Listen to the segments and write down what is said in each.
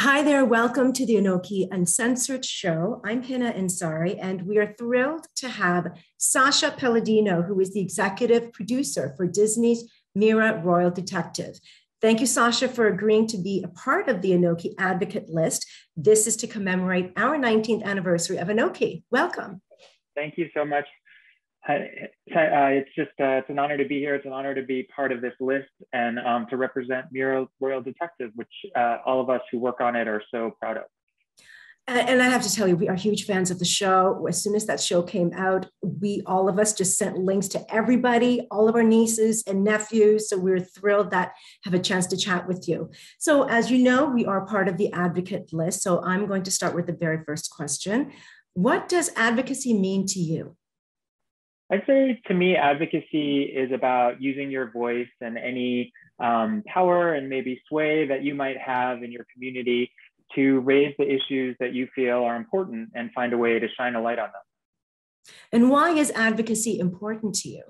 Hi there, welcome to the ANOKHI Uncensored Show. I'm Hina Ansari, and we are thrilled to have Sascha Paladino, who is the executive producer for Disney's Mira Royal Detective. Thank you, Sascha, for agreeing to be a part of the ANOKHI Advocate list. This is to commemorate our 19th anniversary of ANOKHI. Welcome. Thank you so much. It's an honor to be here. It's an honor to be part of this list and to represent Mira Royal Detective, which all of us who work on it are so proud of. And I have to tell you, we are huge fans of the show. As soon as that show came out, all of us just sent links to everybody, all of our nieces and nephews. So we're thrilled that have a chance to chat with you. So as you know, we are part of the Advocate list. So I'm going to start with the very first question. What does advocacy mean to you? I'd say to me, advocacy is about using your voice and any power and maybe sway that you might have in your community to raise the issues that you feel are important and find a way to shine a light on them. And why is advocacy important to you?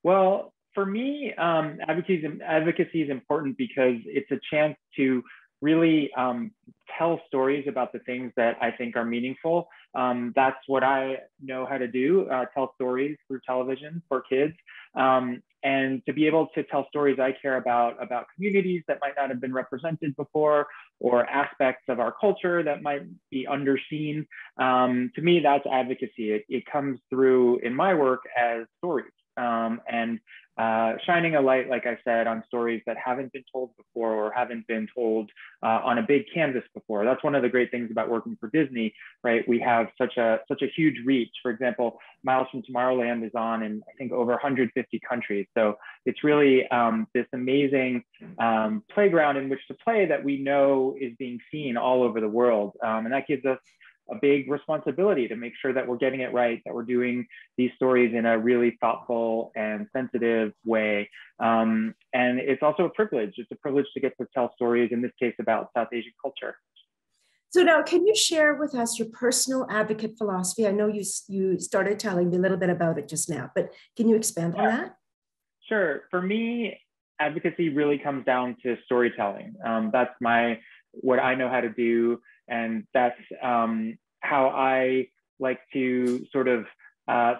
Well, for me, advocacy is important because it's a chance to really tell stories about the things that I think are meaningful. That's what I know how to do, tell stories through television for kids. And to be able to tell stories I care about communities that might not have been represented before, or aspects of our culture that might be underseen. To me, that's advocacy. It comes through in my work as stories. And shining a light, like I said, on stories that haven't been told before or haven't been told on a big canvas before. That's one of the great things about working for Disney, right? We have such a huge reach. For example, Miles from Tomorrowland is on in, I think, over 150 countries. So it's really this amazing playground in which to play that we know is being seen all over the world. And that gives us a big responsibility to make sure that we're getting it right, that we're doing these stories in a really thoughtful and sensitive way. And it's also a privilege. It's a privilege to get to tell stories, in this case, about South Asian culture. So now, can you share with us your personal advocate philosophy? I know you started telling me a little bit about it just now, but can you expand on that? Sure. For me, advocacy really comes down to storytelling. That's what I know how to do. And that's how I like to sort of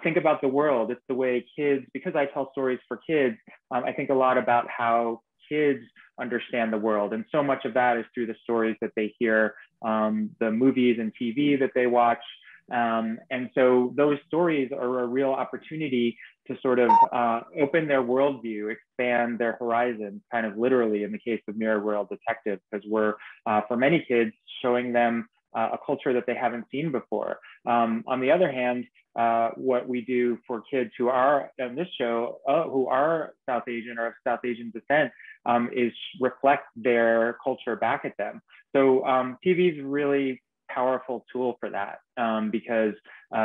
think about the world. It's the way kids, because I tell stories for kids, I think a lot about how kids understand the world. And so much of that is through the stories that they hear, the movies and TV that they watch. And so those stories are a real opportunity to sort of open their worldview, expand their horizons, kind of literally in the case of Mira Royal Detective, because we're, for many kids, showing them a culture that they haven't seen before. On the other hand, what we do for kids who are on this show, who are South Asian or of South Asian descent, is reflect their culture back at them. So TV is a really powerful tool for that, because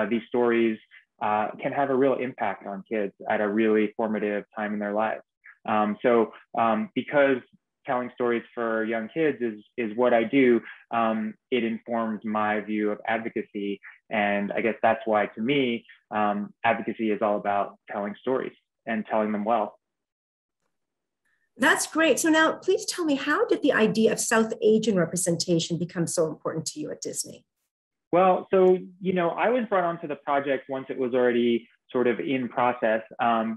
these stories can have a real impact on kids at a really formative time in their lives. Because telling stories for young kids is what I do, it informs my view of advocacy. And I guess that's why, to me, advocacy is all about telling stories and telling them well. That's great. So now, please tell me, how did the idea of South Asian representation become so important to you at Disney? Well, so, I was brought onto the project once it was already sort of in process.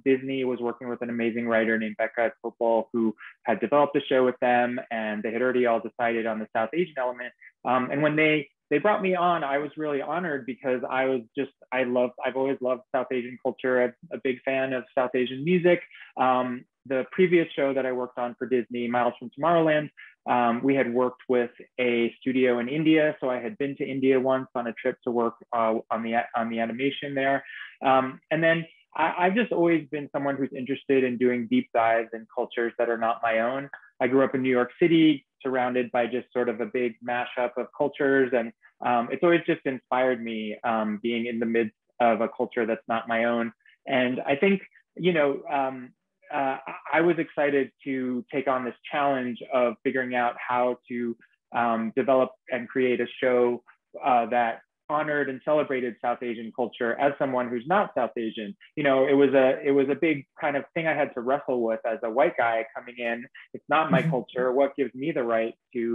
Disney was working with an amazing writer named Becca Topol, who had developed the show with them, and they had already all decided on the South Asian element. And when they brought me on, I was really honored, because I've always loved South Asian culture. I'm a big fan of South Asian music. The previous show that I worked on for Disney, Miles from Tomorrowland, we had worked with a studio in India. So I had been to India once on a trip to work on the animation there. And then I've just always been someone who's interested in doing deep dives in cultures that are not my own. I grew up in New York City, surrounded by just sort of a big mashup of cultures. And it's always just inspired me, being in the midst of a culture that's not my own. And I think, I was excited to take on this challenge of figuring out how to develop and create a show that honored and celebrated South Asian culture as someone who's not South Asian. It was a big kind of thing I had to wrestle with as a white guy coming in. It's not my culture. What gives me the right to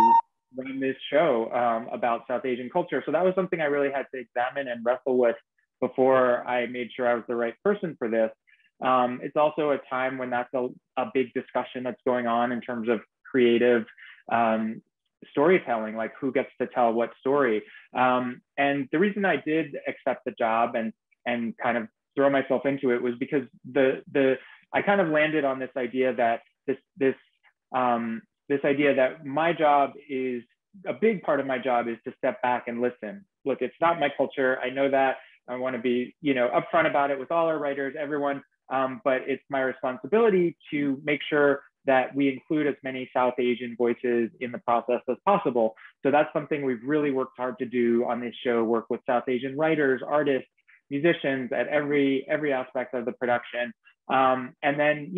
run this show about South Asian culture. So that was something I really had to examine and wrestle with before I made sure I was the right person for this. It's also a time when that's a big discussion that's going on in terms of creative storytelling, like who gets to tell what story. And the reason I did accept the job and kind of throw myself into it was because I kind of landed on this idea that this idea that my job is a big part of my job is to step back and listen. Look, it's not my culture. I know that. I want to be, upfront about it with all our writers, everyone. But it's my responsibility to make sure that we include as many South Asian voices in the process as possible. So that's something we've really worked hard to do on this show, work with South Asian writers, artists, musicians at every aspect of the production. And then,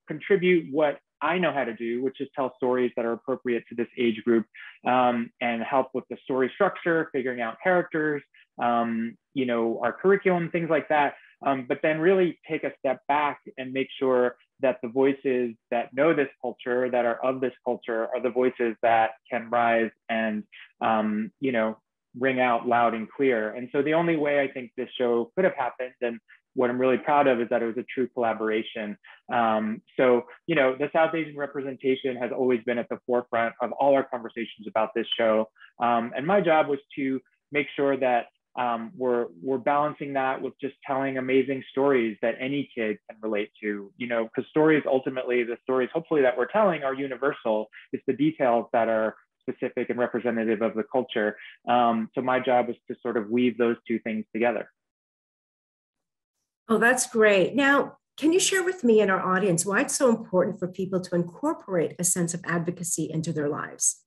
contribute what I know how to do, which is tell stories that are appropriate to this age group, and help with the story structure, figuring out characters, our curriculum, things like that. But then really take a step back and make sure that the voices that know this culture, that are of this culture, are the voices that can rise and, ring out loud and clear. And so the only way I think this show could have happened, and what I'm really proud of, is that it was a true collaboration. So, the South Asian representation has always been at the forefront of all our conversations about this show. And my job was to make sure that we're balancing that with just telling amazing stories that any kid can relate to, because stories, ultimately, the stories hopefully that we're telling are universal. It's the details that are specific and representative of the culture. So my job was to sort of weave those two things together. Oh, that's great. Now, can you share with me and our audience why it's so important for people to incorporate a sense of advocacy into their lives?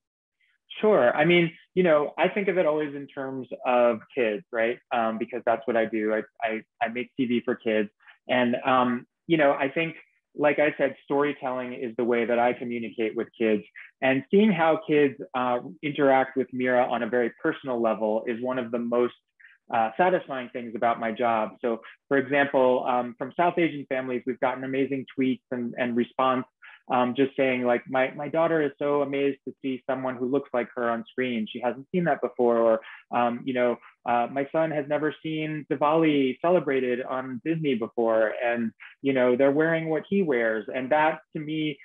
Sure. I mean, I think of it always in terms of kids, right? Because that's what I do. I make TV for kids. And, I think, like I said, storytelling is the way that I communicate with kids. And seeing how kids interact with Mira on a very personal level is one of the most satisfying things about my job. So, for example, from South Asian families, we've gotten amazing tweets and response, just saying, like, my daughter is so amazed to see someone who looks like her on screen. She hasn't seen that before. Or, my son has never seen Diwali celebrated on Disney before, and they're wearing what he wears. And that, to me,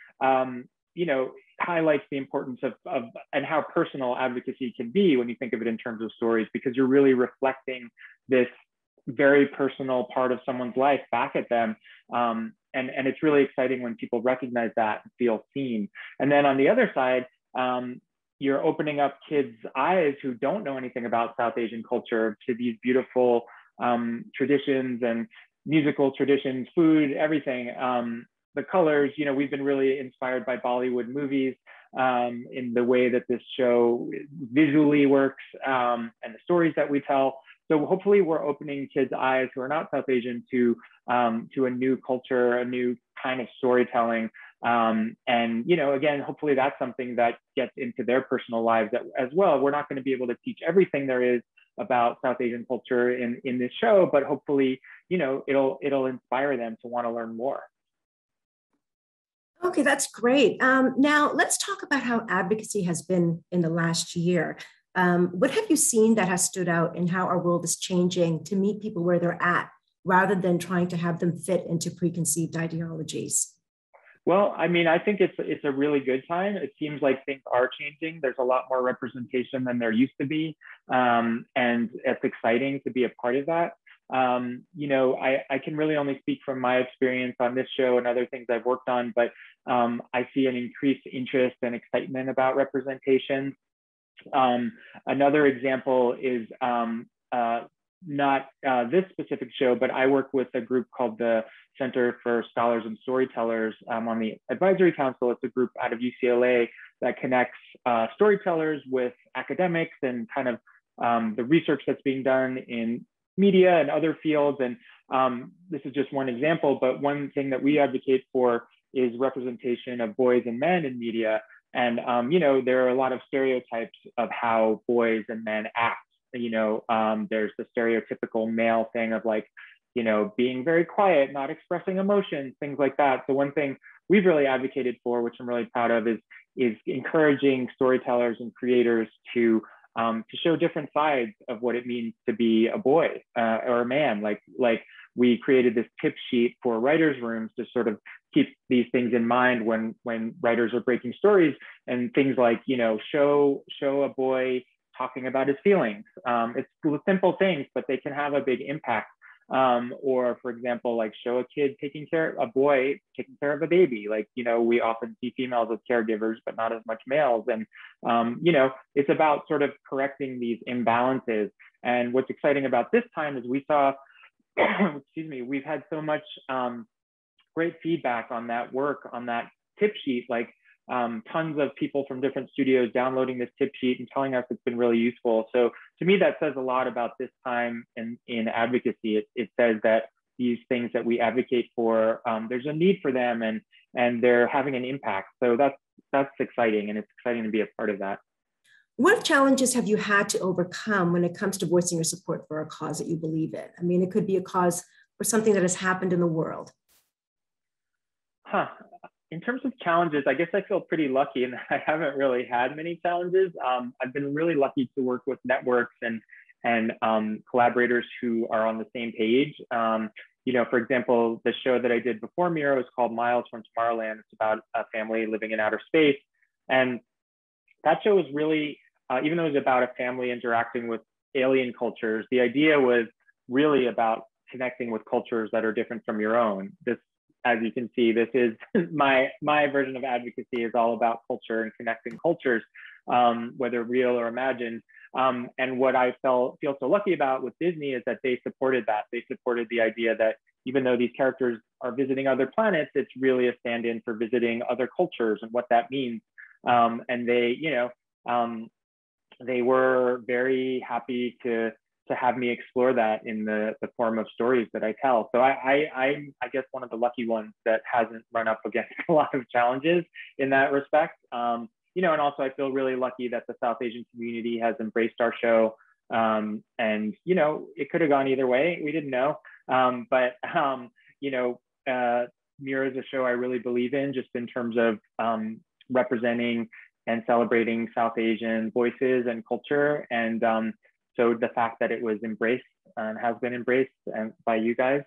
highlights the importance of and how personal advocacy can be when you think of it in terms of stories, because you're really reflecting this very personal part of someone's life back at them. And it's really exciting when people recognize that and feel seen. And then on the other side, you're opening up kids' eyes who don't know anything about South Asian culture to these beautiful traditions and musical traditions, food, everything. The colors, we've been really inspired by Bollywood movies in the way that this show visually works, and the stories that we tell. So hopefully we're opening kids' eyes who are not South Asian to a new culture, a new kind of storytelling. And, again, hopefully that's something that gets into their personal lives as well. We're not going to be able to teach everything there is about South Asian culture in this show, but hopefully, it'll inspire them to want to learn more. Okay, that's great. Now, let's talk about how advocacy has been in the last year. What have you seen that has stood out in how our world is changing to meet people where they're at, rather than trying to have them fit into preconceived ideologies? Well, I mean, I think it's a really good time. It seems like things are changing. There's a lot more representation than there used to be. And it's exciting to be a part of that. I can really only speak from my experience on this show and other things I've worked on, but I see an increased interest and excitement about representation. Another example is not this specific show, but I work with a group called the Center for Scholars and Storytellers on the Advisory Council. It's a group out of UCLA that connects storytellers with academics and kind of the research that's being done in media and other fields. And this is just one example, but one thing that we advocate for is representation of boys and men in media. And, there are a lot of stereotypes of how boys and men act. There's the stereotypical male thing of, like, being very quiet, not expressing emotions, things like that. So one thing we've really advocated for, which I'm really proud of, is is encouraging storytellers and creators to show different sides of what it means to be a boy or a man. Like we created this tip sheet for writers' rooms to sort of keep these things in mind when writers are breaking stories, and things like, you know, show a boy talking about his feelings. It's simple things, but they can have a big impact. Or for example, like show a boy taking care of a baby. Like, you know, we often see females as caregivers, but not as much males. And, you know, it's about sort of correcting these imbalances. And what's exciting about this time is we saw, excuse me, we've had so much great feedback on that work, on that tip sheet, like tons of people from different studios downloading this tip sheet and telling us it's been really useful. So to me, that says a lot about this time in advocacy. It says that these things that we advocate for, there's a need for them, and they're having an impact. So that's exciting, and it's exciting to be a part of that. What challenges have you had to overcome when it comes to voicing your support for a cause that you believe in? I mean, it could be a cause or something that has happened in the world. In terms of challenges, I guess I feel pretty lucky and I haven't really had many challenges. I've been really lucky to work with networks and collaborators who are on the same page. You know, for example, the show that I did before Mira was called Miles from Tomorrowland. It's about a family living in outer space. And that show was really, even though it was about a family interacting with alien cultures, the idea was really about connecting with cultures that are different from your own. This, as you can see, this is my version of advocacy is all about culture and connecting cultures, whether real or imagined. And what I feel so lucky about with Disney is that they supported that. They supported the idea that even though these characters are visiting other planets, it's really a stand-in for visiting other cultures and what that means. And they, you know, they were very happy to have me explore that in the form of stories that I tell. So I'm, I guess, one of the lucky ones that hasn't run up against a lot of challenges in that respect. You know, and also I feel really lucky that the South Asian community has embraced our show. And, you know, it could have gone either way. We didn't know. But, you know, Mira is a show I really believe in, just in terms of representing and celebrating South Asian voices and culture. And so the fact that it was embraced and has been embraced by you guys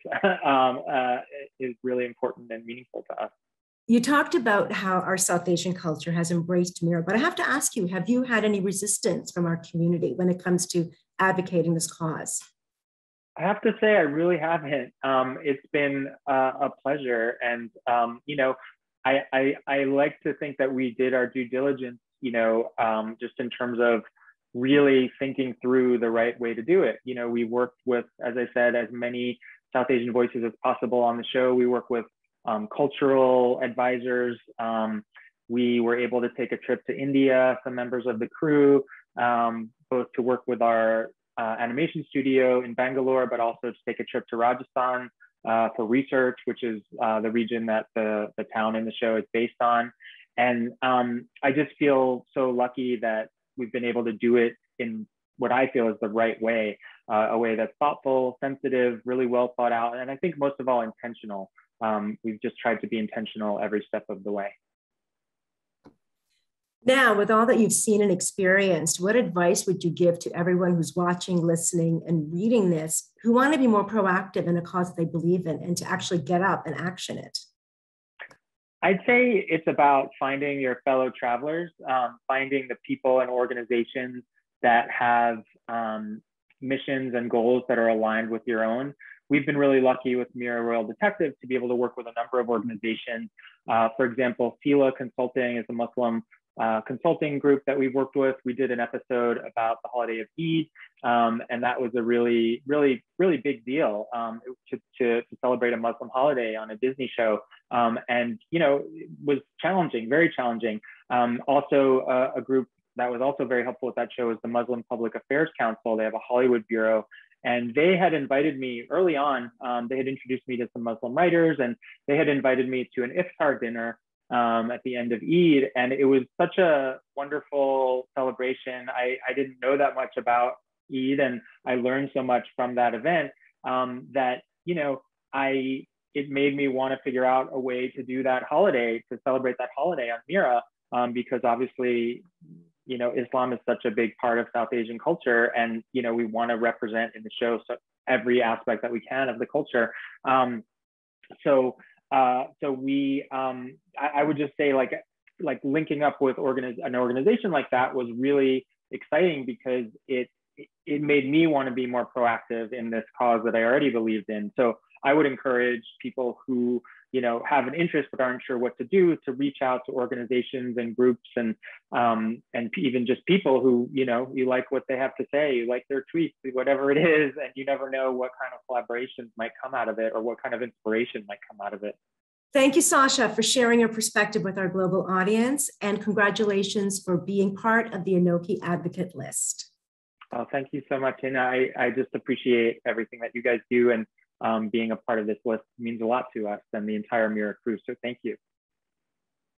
is really important and meaningful to us. You talked about how our South Asian culture has embraced Mira, but I have to ask you, have you had any resistance from our community when it comes to advocating this cause? I have to say, I really haven't. It's been a pleasure. And, you know, I like to think that we did our due diligence, you know, just in terms of really thinking through the right way to do it. You know, we worked with, as I said, as many South Asian voices as possible on the show. We work with cultural advisors. We were able to take a trip to India, some members of the crew, both to work with our animation studio in Bangalore, but also to take a trip to Rajasthan for research, which is the region that the town in the show is based on. And I just feel so lucky that we've been able to do it in what I feel is the right way, a way that's thoughtful, sensitive, really well thought out, and I think most of all intentional. We've just tried to be intentional every step of the way. Now, with all that you've seen and experienced, what advice would you give to everyone who's watching, listening, and reading this, who want to be more proactive in a cause they believe in and to actually get up and action it? I'd say it's about finding your fellow travelers, finding the people and organizations that have missions and goals that are aligned with your own. We've been really lucky with Mira Royal Detective to be able to work with a number of organizations. For example, FILA Consulting is a Muslim consulting group that we've worked with. We did an episode about the holiday of Eid, and that was a really big deal to celebrate a Muslim holiday on a Disney show. And, you know, it was challenging, very challenging. Also, a group that was also very helpful with that show is the Muslim Public Affairs Council. They have a Hollywood bureau. And they had invited me early on. They had introduced me to some Muslim writers, and they had invited me to an iftar dinner at the end of Eid. And it was such a wonderful celebration. I didn't know that much about Eid, and I learned so much from that event that, you know, it made me want to figure out a way to do that holiday, to celebrate that holiday on Mira. because obviously, you know, Islam is such a big part of South Asian culture, and, you know, we want to represent in the show every aspect that we can of the culture. So I would just say, like linking up with an organization like that was really exciting, because it made me want to be more proactive in this cause that I already believed in. So I would encourage people who, you know, have an interest but aren't sure what to do, to reach out to organizations and groups, and even just people who, you know, you like what they have to say, you like their tweets, whatever it is, and you never know what kind of collaborations might come out of it, or what kind of inspiration might come out of it. Thank you, Sascha, for sharing your perspective with our global audience, and congratulations for being part of the ANOKHI Advocate List. Oh, thank you so much. And I just appreciate everything that you guys do, and being a part of this list means a lot to us and the entire Mira crew. So thank you.